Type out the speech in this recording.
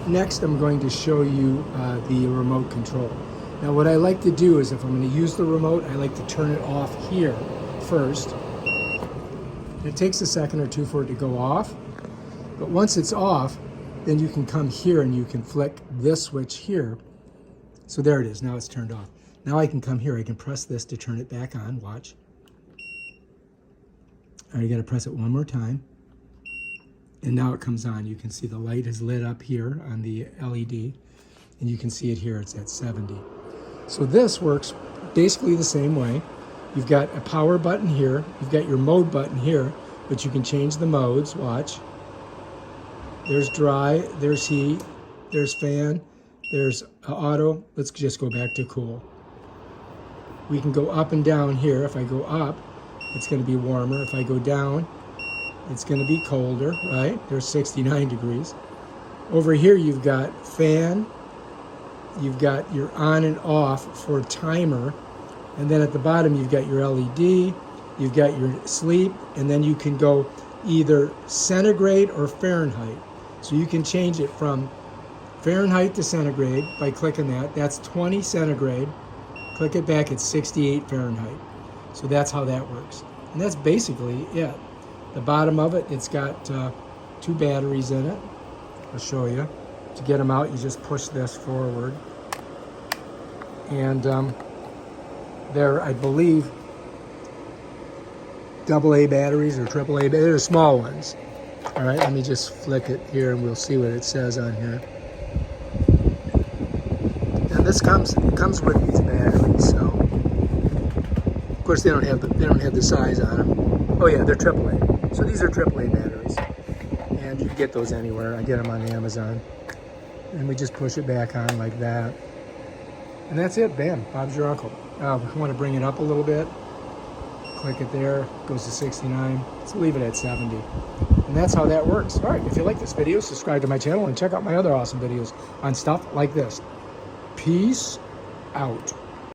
Next, I'm going to show you the remote control. Now, what I like to do is if I'm going to use the remote, I like to turn it off here first. It takes a second or two for it to go off, but once it's off, then you can come here and you can flick this switch here. So there it is, now it's turned off. Now I can come here, I can press this to turn it back on, watch. All right, you gotta press it one more time. And now it comes on. You can see the light is lit up here on the LED, and you can see it here, it's at 70. So this works basically the same way. You've got a power button here, you've got your mode button here, but you can change the modes, watch. There's dry, there's heat, there's fan, there's auto. Let's just go back to cool. We can go up and down here. If I go up, it's going to be warmer. If I go down, it's going to be colder, right? There's 69 degrees. Over here, you've got fan, you've got your on and off for timer, and then at the bottom, you've got your LED, you've got your sleep, and then you can go either centigrade or Fahrenheit. So you can change it from Fahrenheit to centigrade by clicking that. That's 20 centigrade. Click it back, it's 68 Fahrenheit. So that's how that works. And that's basically it. The bottom of it, it's got 2 batteries in it. I'll show you. To get them out, you just push this forward. And they're, I believe, AA batteries or AAA batteries. They're small ones. All right, let me just flick it here and we'll see what it says on here. And this comes with these batteries, so of course they don't have the size on them. Oh yeah, they're AAA. So these are AAA batteries, and you can get those anywhere. I get them on Amazon, and we just push it back on like that, and that's it. Bam, Bob's your uncle. If you want to bring it up a little bit, click it there. Goes to 69. Let's leave it at 70. And that's how that works. All right, if you like this video, subscribe to my channel and check out my other awesome videos on stuff like this. Peace out.